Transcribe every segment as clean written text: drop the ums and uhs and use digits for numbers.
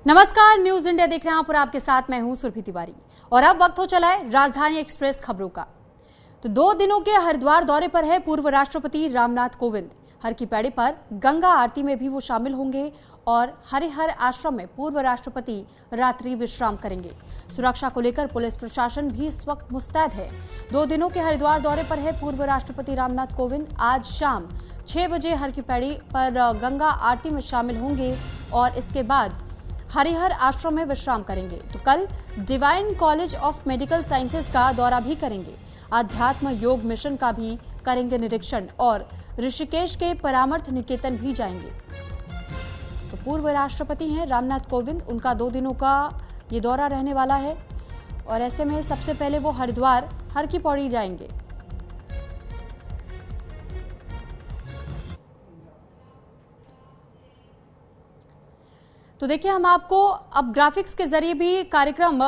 नमस्कार, news India देख रहे हैं आप और आपके साथ मैं हूं सुरभि तिवारी। और अब वक्त हो चला है राजधानी एक्सप्रेस खबरों का। तो 2 दिनों के हरिद्वार दौरे पर है पूर्व राष्ट्रपति रामनाथ कोविंद। हर की पैड़ी पर गंगा आरती में भी वो शामिल होंगे और हरिहर आश्रम में पूर्व राष्ट्रपति रात्रि विश्राम करेंगे। सुरक्षा को लेकर पुलिस प्रशासन भी इस वक्त मुस्तैद है। 2 दिनों के हरिद्वार दौरे पर है पूर्व राष्ट्रपति रामनाथ कोविंद। आज शाम 6 बजे हर की पैड़ी पर गंगा आरती में शामिल होंगे और इसके बाद हरिहर आश्रम में विश्राम करेंगे। तो कल divine college of medical sciences का दौरा भी करेंगे। आध्यात्म योग मिशन का भी करेंगे निरीक्षण और ऋषिकेश के परामर्थ निकेतन भी जाएंगे। तो पूर्व राष्ट्रपति हैं रामनाथ कोविंद, उनका 2 दिनों का ये दौरा रहने वाला है और ऐसे में सबसे पहले वो हरिद्वार हर की पौड़ी जाएंगे। तो देखिए, हम आपको अब ग्राफिक्स के जरिए भी कार्यक्रम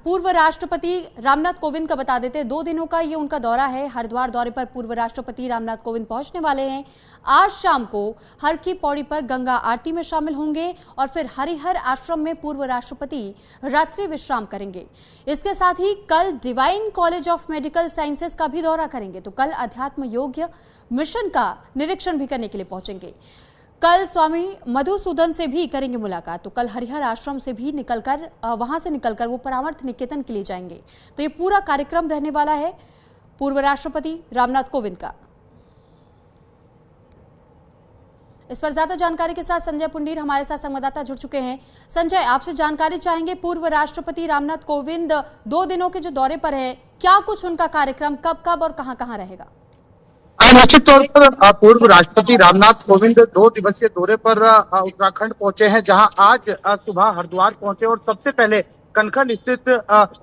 पूर्व राष्ट्रपति रामनाथ कोविंद का बता देते हैं। 2 दिनों का ये उनका दौरा है। हरिद्वार दौरे पर पूर्व राष्ट्रपति रामनाथ कोविंद पहुंचने वाले हैं। आज शाम को हर की पौड़ी पर गंगा आरती में शामिल होंगे और फिर हरिहर आश्रम में पूर्व राष्ट्रपति रात्रि विश्राम करेंगे। इसके साथ ही कल divine college of medical sciences का भी दौरा करेंगे। तो कल अध्यात्म योग मिशन का निरीक्षण भी करने के लिए पहुंचेंगे। कल स्वामी मधुसूदन से भी करेंगे मुलाकात। तो कल हरिहर आश्रम से भी वहां से निकलकर वो परामर्थ निकेतन के लिए जाएंगे। तो ये पूरा कार्यक्रम रहने वाला है पूर्व राष्ट्रपति रामनाथ कोविंद का। इस पर ज्यादा जानकारी के साथ संजय पुंडीर हमारे साथ संवाददाता जुड़ चुके हैं। संजय, आपसे जानकारी चाहेंगे, पूर्व राष्ट्रपति रामनाथ कोविंद 2 दिनों के जो दौरे पर है, क्या कुछ उनका कार्यक्रम कब कब और कहां रहेगा? निश्चित तौर पर पूर्व राष्ट्रपति रामनाथ कोविंद 2 दिवसीय दौरे पर उत्तराखंड पहुंचे हैं, जहां आज सुबह हरिद्वार पहुंचे और सबसे पहले कनखल स्थित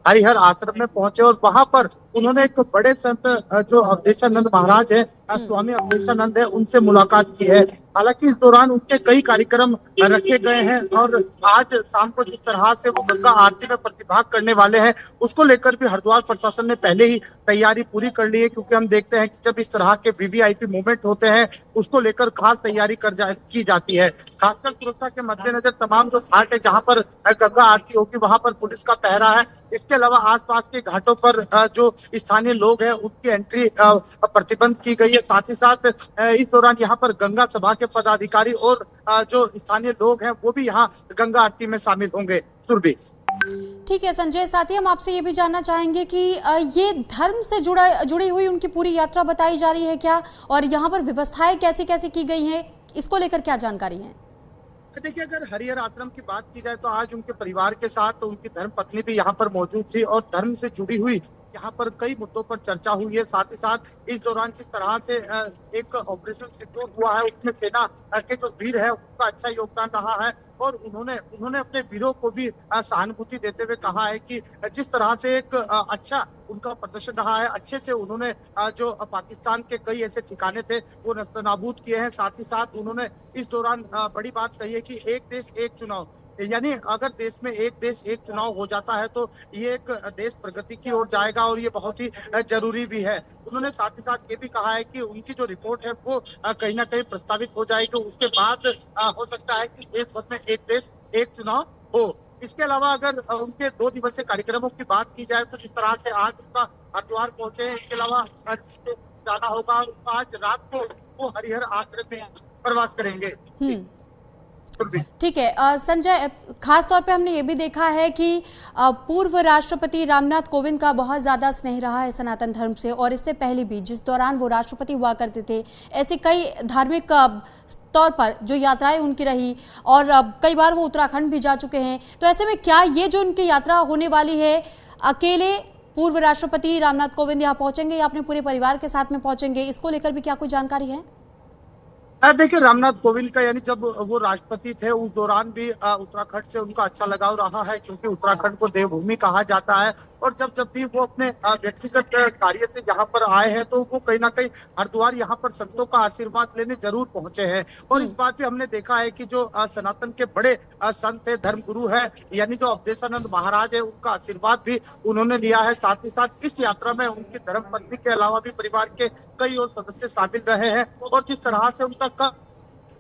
हरिहर आश्रम में पहुंचे और वहां पर उन्होंने एक बड़े संत जो अवधेशानंद महाराज है, स्वामी अवधेशानंद है, उनसे मुलाकात की है। हालांकि इस दौरान उनके कई कार्यक्रम रखे गए हैं और आज शाम को जिस तरह से वो गंगा आरती में प्रतिभाग करने वाले हैं, उसको लेकर भी हरिद्वार प्रशासन ने पहले ही तैयारी पूरी कर ली है। क्योंकि हम देखते हैं कि जब इस तरह के वीवीआईपी मूवमेंट होते हैं, उसको लेकर खास तैयारी की जाती है। खासकर सुरक्षा के मद्देनजर तमाम जो घाट है जहाँ पर गंगा आरती होगी, वहां पर पुलिस का पहरा है। इसके अलावा आसपास के घाटों पर जो स्थानीय लोग हैं, उनकी एंट्री प्रतिबंध की गई है। साथ ही साथ इस दौरान यहाँ पर गंगा सभा के पदाधिकारी और जो स्थानीय लोग हैं, वो भी यहाँ गंगा आरती में शामिल होंगे। सुरभि, ठीक है संजय, साथ ही हम आपसे ये भी जानना चाहेंगे कि ये धर्म से जुड़ी हुई उनकी पूरी यात्रा बताई जा रही है क्या, और यहाँ पर व्यवस्थाएं कैसी कैसी की गई हैं, इसको लेकर क्या जानकारी है? देखिए, अगर हरिहर आश्रम की बात की जाए तो आज उनके परिवार के साथ उनकी धर्म पत्नी भी यहाँ पर मौजूद थी और धर्म से जुड़ी हुई यहाँ पर कई मुद्दों पर चर्चा हुई है। साथ ही साथ इस दौरान जिस तरह से एक ऑपरेशन सिंदूर हुआ है, उसमें सेना के जो वीर है उनका अच्छा योगदान रहा है और उन्होंने अपने वीरों को भी सहानुभूति देते हुए कहा है कि जिस तरह से एक अच्छा उनका प्रदर्शन रहा है, अच्छे से उन्होंने जो पाकिस्तान के कई ऐसे ठिकाने थे वो नस्तनाबूद किए हैं। साथ ही साथ उन्होंने इस दौरान बड़ी बात कही है कि एक देश एक चुनाव, यानी अगर देश में एक देश एक चुनाव हो जाता है तो ये एक देश प्रगति की ओर जाएगा और ये बहुत ही जरूरी भी है। उन्होंने साथ ही साथ ये भी कहा है कि उनकी जो रिपोर्ट है वो कहीं ना कहीं प्रस्तावित हो जाएगी, तो उसके बाद हो सकता है कि देश भर में एक देश एक चुनाव हो। इसके अलावा अगर उनके 2 दिवसीय कार्यक्रमों की बात की जाए तो जिस तरह से आज उनका हरिद्वार पहुंचे हैं, इसके अलावा जाना होगा, आज रात को वो हरिहर आश्रम में प्रवास करेंगे। ठीक है संजय, खास तौर पे हमने ये भी देखा है कि पूर्व राष्ट्रपति रामनाथ कोविंद का बहुत ज्यादा स्नेह रहा है सनातन धर्म से, और इससे पहले भी जिस दौरान वो राष्ट्रपति हुआ करते थे, ऐसे कई धार्मिक तौर पर जो यात्राएं उनकी रही और कई बार वो उत्तराखंड भी जा चुके हैं। तो ऐसे में क्या ये जो उनकी यात्रा होने वाली है, अकेले पूर्व राष्ट्रपति रामनाथ कोविंद यहाँ पहुंचेंगे या अपने पूरे परिवार के साथ में पहुंचेंगे, इसको लेकर भी क्या कोई जानकारी है? देखिए, रामनाथ कोविंद का यानी जब वो राष्ट्रपति थे उस दौरान भी उत्तराखंड से उनका अच्छा लगाव रहा है, क्योंकि उत्तराखंड को देवभूमि कहा जाता है। और जब भी वो अपने व्यक्तिगत कार्य से यहाँ पर आए हैं तो वो कहीं ना कहीं हरिद्वार यहाँ पर संतों का आशीर्वाद लेने जरूर पहुंचे हैं। और इस बात पे हमने देखा है कि जो सनातन के बड़े संत है, धर्मगुरु है, यानी जो अवधेशानंद महाराज है, उनका आशीर्वाद भी उन्होंने लिया है। साथ ही साथ इस यात्रा में उनकी धर्मपत्नी के अलावा भी परिवार के कई और सदस्य शामिल रहे हैं और जिस तरह से उनका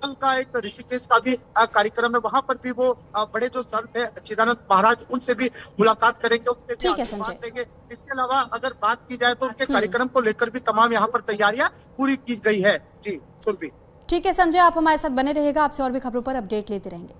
कल का एक ऋषिकेश का भी कार्यक्रम है, वहां पर भी वो बड़े जो संत है चिदानंद महाराज, उनसे भी मुलाकात करेंगे, उनसे भी ठीक है आशीर्वाद संजय। लेंगे। इसके अलावा अगर बात की जाए तो उनके कार्यक्रम को लेकर भी तमाम यहाँ पर तैयारियां पूरी की गई है। जी सुरभि। ठीक है संजय, आप हमारे साथ बने रहिएगा, आपसे और भी खबरों पर अपडेट लेते रहेंगे।